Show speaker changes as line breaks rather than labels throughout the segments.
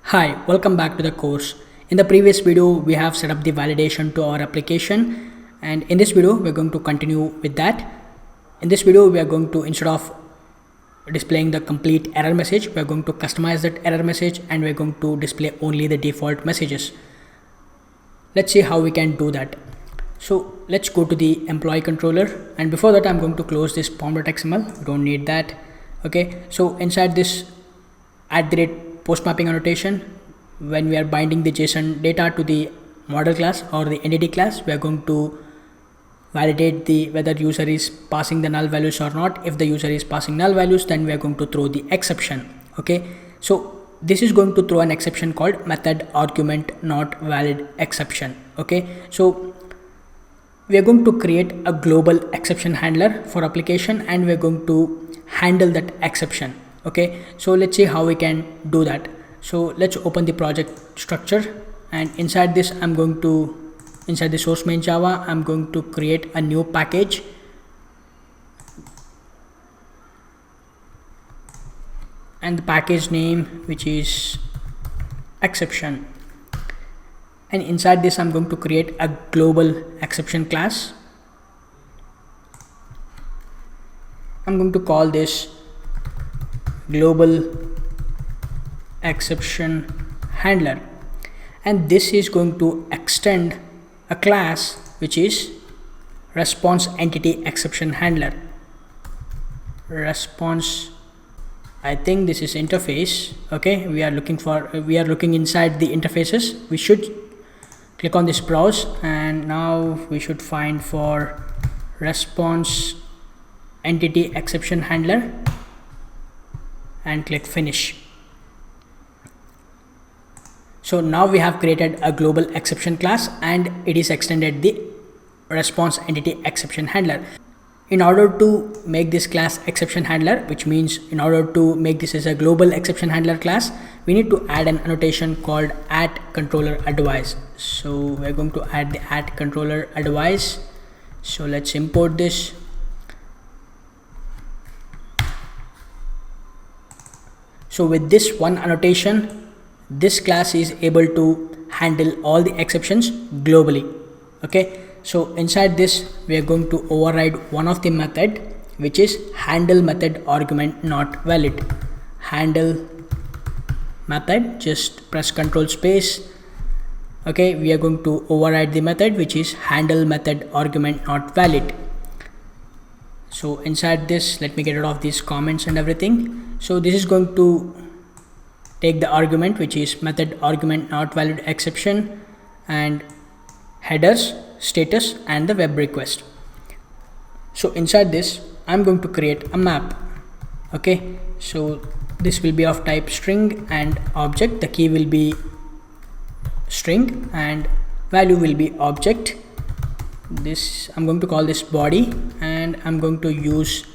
Hi, welcome back to the course. In the previous video, we have set up the validation to our application, and in this video, we're going to continue with that. In this video, we are going to, instead of displaying the complete error message, we're going to customize that error message and we're going to display only the default messages. Let's see how we can do that. So let's go to the employee controller, and before that, I'm going to close this pom.xml. We don't need that. Okay, so inside this @post mapping annotation, when we are binding the JSON data to the model class or the entity class, we are going to validate the whether user is passing the null values or not. If the user is passing null values, then we are going to throw the exception. Okay, so this is going to throw an exception called method argument not valid exception. Okay, so we are going to create a global exception handler for application, and we're going to handle that exception. Okay, so let's see how we can do that. So let's open the project structure, and inside this inside the source main Java, I'm going to create a new package, and the package name, which is exception, and inside this I'm going to create a global exception class. I'm going to call this global exception handler, and this is going to extend a class which is response entity exception handler. Response, I think this is interface. Okay, we are looking inside the interfaces. We should click on this browse, and now we should find for response entity exception handler and click finish. So now we have created a global exception class, and it is extended the response entity exception handler. In order to make this class exception handler, which means in order to make this as a global exception handler class, we need to add an annotation called @controller_advice. So we're going to add the @controller_advice. So let's import this. So with this one annotation, this class is able to handle all the exceptions globally. Okay, so inside this, we are going to override one of the method, which is handle method argument not valid. Handle method, just press Ctrl space. Okay, we are going to override the method which is handle method argument not valid. So inside this, let me get rid of these comments and everything. So this is going to take the argument which is method argument not valid exception, and headers, status, and the web request. So inside this, I'm going to create a map. Okay, so this will be of type string and object. The key will be string and value will be object. This I'm going to call this body, and I'm going to use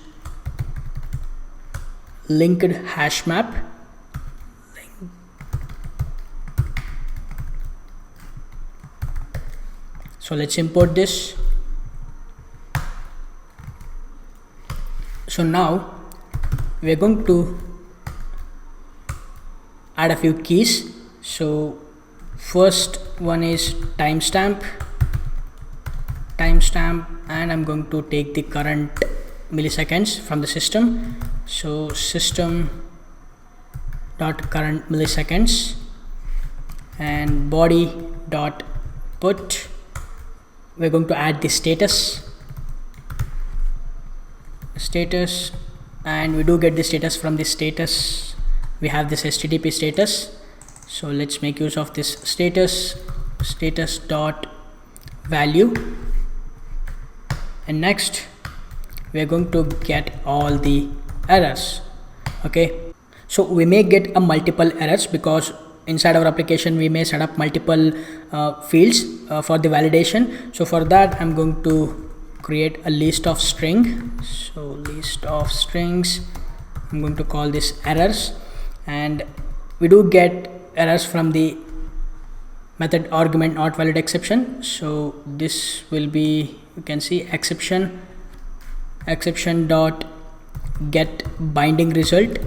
linked hash map. So let's import this. So now we're going to add a few keys. So first one is timestamp, and I'm going to take the current milliseconds from the system. So system dot current milliseconds, and body dot put. We're going to add the status, and we do get the status from the status. We have this HTTP status. So let's make use of this status dot value, and next we are going to get all the errors. Okay, so we may get a multiple errors because inside our application we may set up multiple fields for the validation. So for that, I'm going to create a list of string. So list of strings, I'm going to call this errors, and we do get errors from the method argument not valid exception. So this will be, you can see, exception dot get binding result,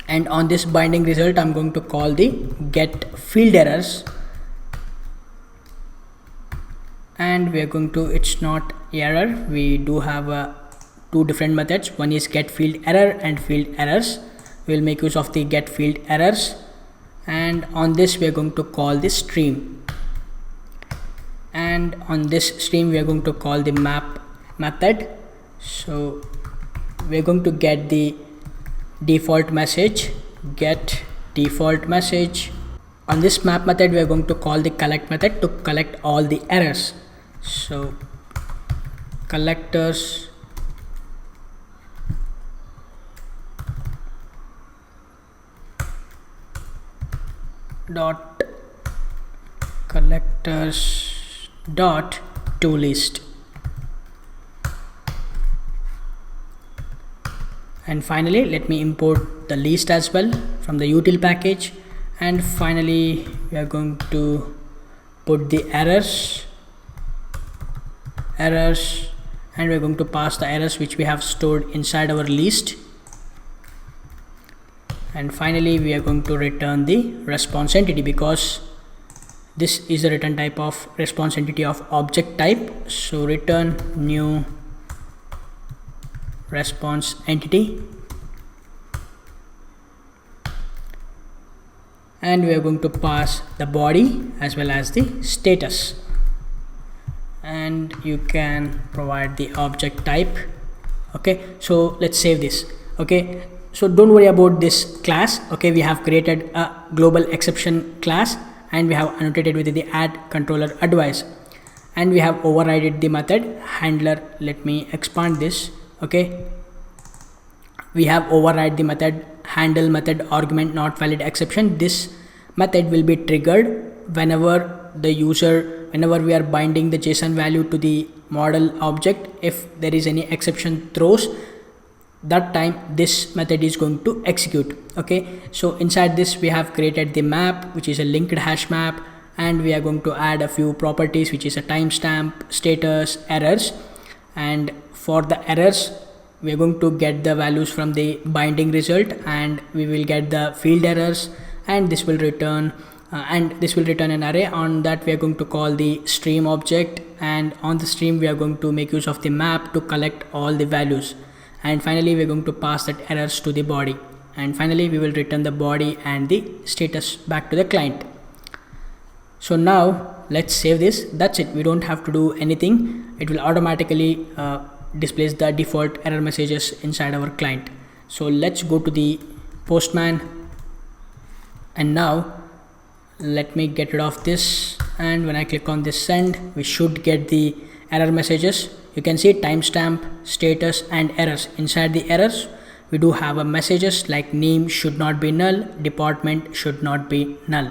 and on this binding result I'm going to call the get field errors, and we are going to, it's not error, we do have two different methods. One is get field error and field errors. We will make use of the get field errors, and on this we are going to call the stream, and on this stream we are going to call the map method. So we are going to get the default message, get default message. On this map method we are going to call the collect method to collect all the errors. So collectors dot collectors dot toList, and finally let me import the list as well from the util package, and finally we are going to put the errors, and we are going to pass the errors which we have stored inside our list, and finally we are going to return the response entity, because this is a return type of response entity of object type. So return new response entity, and we are going to pass the body as well as the status, and you can provide the object type. Okay, so let's save this. Okay, so don't worry about this class. Okay, we have created a global exception class, and we have annotated with the add controller advice, and we have overridden the method handler. Let me expand this. Okay, we have override the method handle method argument not valid exception. This method will be triggered whenever we are binding the JSON value to the model object. If there is any exception throws, that time this method is going to execute. Okay, so inside this we have created the map, which is a linked hash map, and we are going to add a few properties, which is a timestamp, status, errors, and for the errors we are going to get the values from the binding result, and we will get the field errors, and this will return an array. On that we are going to call the stream object, and on the stream we are going to make use of the map to collect all the values, and finally we are going to pass that errors to the body, and finally we will return the body and the status back to the client. So now let's save this. That's it, we don't have to do anything. It will automatically displays the default error messages inside our client. So let's go to the Postman, and now let me get rid of this, and when I click on this send, we should get the error messages. You can see timestamp, status, and errors. Inside the errors we do have a messages like name should not be null, department should not be null.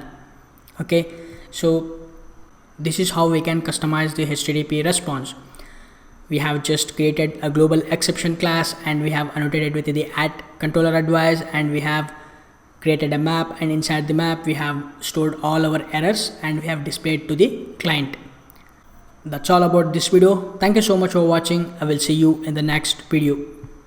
Okay, so this is how we can customize the HTTP response. We have just created a global exception class, and we have annotated with the add controller advice, and we have created a map, and inside the map we have stored all our errors, and we have displayed to the client. That's all about this video. Thank you so much for watching. I will see you in the next video.